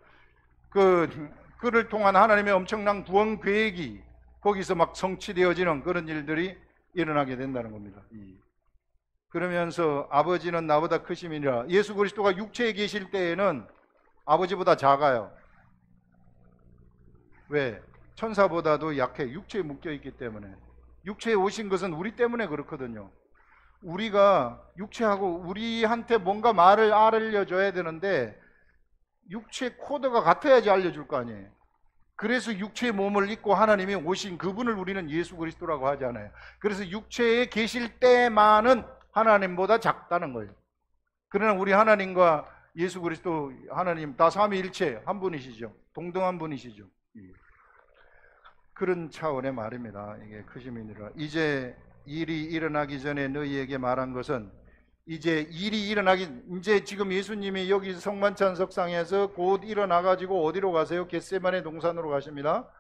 그를 통한 하나님의 엄청난 구원 계획이 거기서 막 성취되어지는 그런 일들이 일어나게 된다는 겁니다. 그러면서 아버지는 나보다 크심이니라. 예수 그리스도가 육체에 계실 때에는 아버지보다 작아요. 왜? 천사보다도 약해. 육체에 묶여 있기 때문에. 육체에 오신 것은 우리 때문에 그렇거든요. 우리가 육체하고 우리한테 뭔가 말을 알려줘야 되는데 육체 코드가 같아야지 알려줄 거 아니에요. 그래서 육체의 몸을 입고 하나님이 오신 그분을 우리는 예수 그리스도라고 하잖아요. 그래서 육체에 계실 때만은 하나님보다 작다는 거예요. 그러나 우리 하나님과 예수 그리스도, 하나님 다 삼위일체 한 분이시죠. 동등한 분이시죠. 그런 차원의 말입니다. 이게 크심이니라. 이제 일이 일어나기 전에 너희에게 말한 것은, 이제 지금 예수님이 여기 성만찬석상에서 곧 일어나가지고 어디로 가세요? 겟세마네 동산으로 가십니다.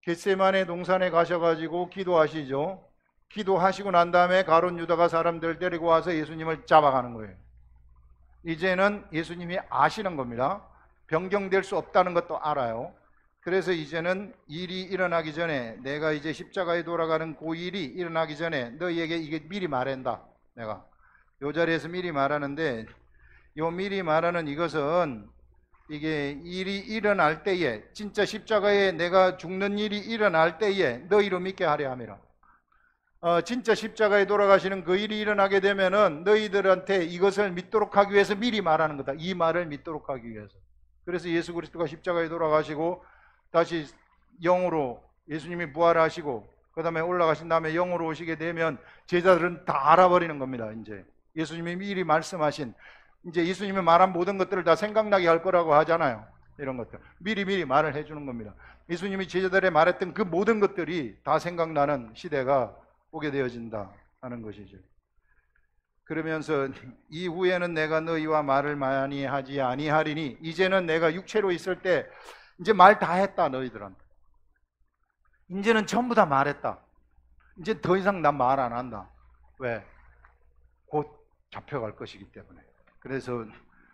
겟세마네 동산에 가셔가지고 기도하시죠. 기도하시고 난 다음에 가룟 유다가 사람들 데리고 와서 예수님을 잡아가는 거예요. 이제는 예수님이 아시는 겁니다. 변경될 수 없다는 것도 알아요. 그래서 이제는 일이 일어나기 전에, 내가 이제 십자가에 돌아가는 그 일이 일어나기 전에 너희에게 이게 미리 말한다. 내가 이 자리에서 미리 말하는데, 요 미리 말하는 이것은 이게 일이 일어날 때에, 진짜 십자가에 내가 죽는 일이 일어날 때에 너희로 믿게 하려 함이라. 진짜 십자가에 돌아가시는 그 일이 일어나게 되면은 너희들한테 이것을 믿도록 하기 위해서 미리 말하는 거다. 이 말을 믿도록 하기 위해서. 그래서 예수 그리스도가 십자가에 돌아가시고 다시 영으로, 예수님이 부활하시고 그 다음에 올라가신 다음에 영으로 오시게 되면 제자들은 다 알아버리는 겁니다. 이제 예수님이 미리 말씀하신, 이제 예수님이 말한 모든 것들을 다 생각나게 할 거라고 하잖아요. 이런 것들 미리 말을 해주는 겁니다. 예수님이 제자들에 말했던 그 모든 것들이 다 생각나는 시대가 오게 되어진다 하는 것이죠. 그러면서 이후에는 내가 너희와 말을 많이 하지 아니하리니, 이제는 내가 육체로 있을 때 이제 말 다 했다. 너희들한테 이제는 전부 다 말했다. 이제 더 이상 난 말 안 한다. 왜? 곧 잡혀갈 것이기 때문에. 그래서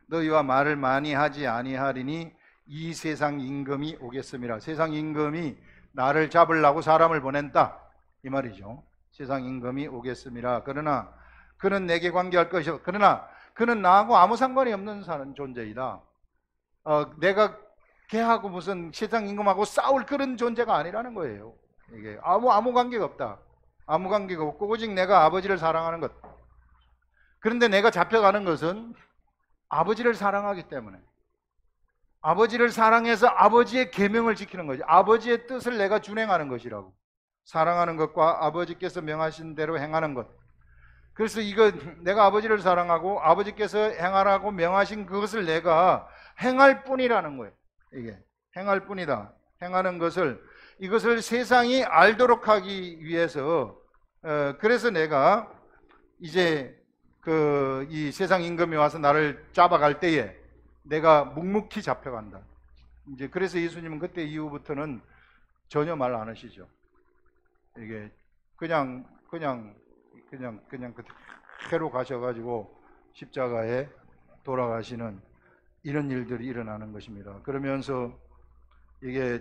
너희와 말을 많이 하지 아니하리니 이 세상 임금이 오겠음이라. 세상 임금이 나를 잡으려고 사람을 보낸다 이 말이죠. 세상 임금이 오겠음이라. 그러나 그는 내게 관계할 것이요. 그러나 그는 나하고 아무 상관이 없는 존재이다. 내가 걔하고 무슨 세상 임금하고 싸울 그런 존재가 아니라는 거예요. 이게 아무 관계가 없다. 아무 관계가 없고 오직 내가 아버지를 사랑하는 것. 그런데 내가 잡혀가는 것은 아버지를 사랑하기 때문에, 아버지를 사랑해서 아버지의 계명을 지키는 거지. 아버지의 뜻을 내가 준행하는 것이라고. 사랑하는 것과 아버지께서 명하신 대로 행하는 것. 그래서 이거 내가 아버지를 사랑하고 아버지께서 행하라고 명하신 그것을 내가 행할 뿐이라는 거예요. 이게 행할 뿐이다. 행하는 것을, 이것을 세상이 알도록 하기 위해서, 그래서 내가 이제 이 세상 임금이 와서 나를 잡아갈 때에 내가 묵묵히 잡혀간다. 이제 그래서 예수님은 그때 이후부터는 전혀 말 안 하시죠. 이게 그냥 그대로 가셔가지고 십자가에 돌아가시는 이런 일들이 일어나는 것입니다. 그러면서 이게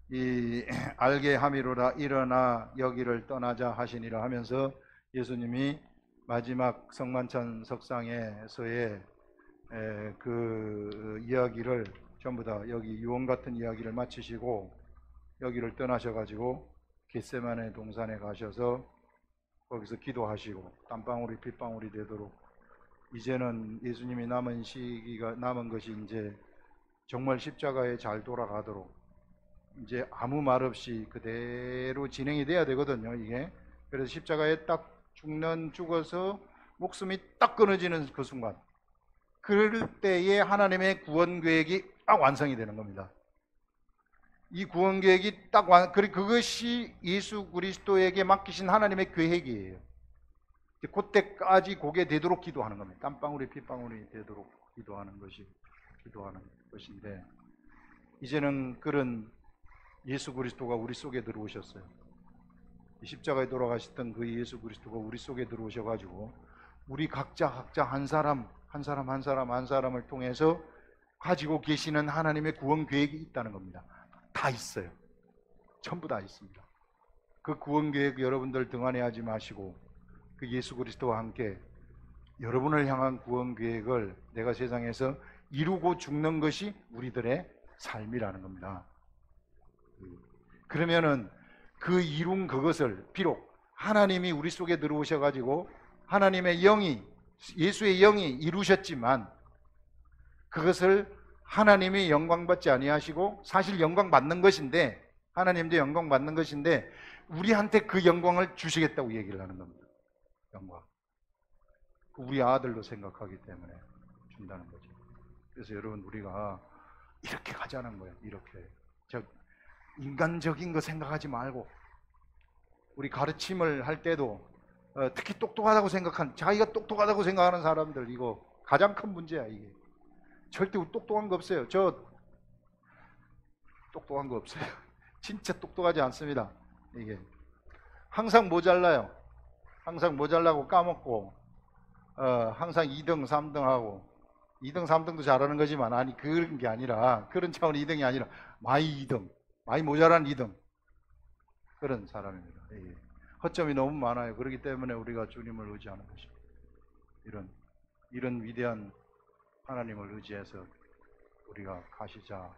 이 알게 함이로라 일어나 여기를 떠나자 하시니라 하면서 예수님이 마지막 성만찬 석상에서의 그 이야기를 전부 다 여기 유언 같은 이야기를 마치시고 여기를 떠나셔가지고 겟세마네 동산에 가셔서 거기서 기도하시고 땀방울이 핏방울이 되도록 이제는 예수님이 남은 시기가 남은 것이 이제 정말 십자가에 잘 돌아가도록 이제 아무 말 없이 그대로 진행이 돼야 되거든요, 이게. 그래서 십자가에 딱 죽어서 목숨이 딱 끊어지는 그 순간, 그럴 때에 하나님의 구원 계획이 딱 완성이 되는 겁니다. 이 구원 계획이 그것이 예수 그리스도에게 맡기신 하나님의 계획이에요. 그때까지 그게 되도록 기도하는 겁니다. 땀방울이 핏방울이 되도록 기도하는 것인데, 이제는 그런 예수 그리스도가 우리 속에 들어오셨어요. 십자가에 돌아가셨던 그 예수 그리스도가 우리 속에 들어오셔가지고 우리 각자 한 사람을 통해서 가지고 계시는 하나님의 구원 계획이 있다는 겁니다. 다 있어요. 전부 다 있습니다. 그 구원 계획 여러분들 등한히하지 마시고 그 예수 그리스도와 함께 여러분을 향한 구원 계획을 내가 세상에서 이루고 죽는 것이 우리들의 삶이라는 겁니다. 그러면은 그 이룬 그것을 비록 하나님이 우리 속에 들어오셔가지고 하나님의 영이 예수의 영이 이루셨지만 그것을 하나님이 영광 받지 아니하시고 사실 영광 받는 것인데 하나님도 영광 받는 것인데 우리한테 그 영광을 주시겠다고 얘기를 하는 겁니다. 영광. 우리 아들로 생각하기 때문에 준다는 거죠. 그래서 여러분 우리가 이렇게 가자는 거예요. 이렇게. 인간적인 거 생각하지 말고 우리 가르침을 할 때도 특히 자기가 똑똑하다고 생각하는 사람들 이거 가장 큰 문제야. 이게 절대 똑똑한 거 없어요. 저 똑똑한 거 없어요. 진짜 똑똑하지 않습니다. 이게 항상 모자라요. 항상 모자라고 까먹고 항상 2등 3등 하고 2등 3등도 잘하는 거지만 아니 그런 게 아니라 그런 차원 2등이 아니라 많이 2등 많이 모자란 2등 그런 사람입니다. 예. 허점이 너무 많아요. 그렇기 때문에 우리가 주님을 의지하는 것입니다. 이런 위대한 하나님을 의지해서 우리가 가시자.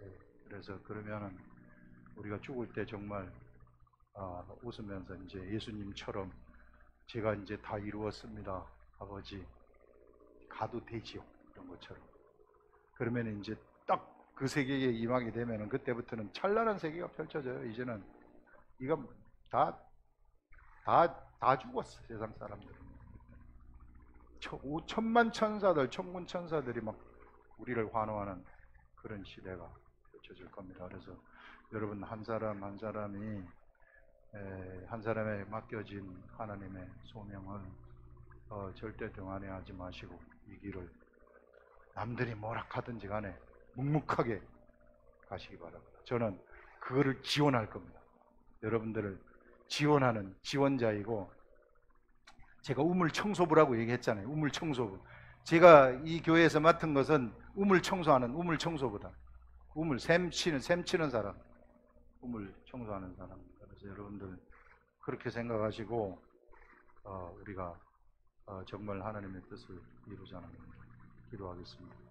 예. 그래서 그러면은 우리가 죽을 때 정말 웃으면서 이제 예수님처럼 제가 이제 다 이루었습니다. 아버지 가도 되지요. 이런 것처럼. 그러면 이제 딱 그 세계에 임하게 되면은 그때부터는 찬란한 세계가 펼쳐져요. 이제는 이거 다 죽었어. 세상 사람들은. 5천만 천사들, 천군 천사들이 막 우리를 환호하는 그런 시대가 펼쳐질 겁니다. 그래서 여러분 한 사람 한 사람이 한 사람에 맡겨진 하나님의 소명을 절대 등한히하지 마시고 이 길을 남들이 뭐라 하든지 간에 묵묵하게 가시기 바랍니다. 저는 그거를 지원할 겁니다. 여러분들을 지원하는 지원자이고 제가 우물청소부라고 얘기했잖아요. 우물청소부. 제가 이 교회에서 맡은 것은 우물청소하는 우물청소부다. 샘 치는 사람. 우물 청소하는 사람. 그래서 여러분들 그렇게 생각하시고 우리가 정말 하나님의 뜻을 이루자는 겁니다. 기도하겠습니다.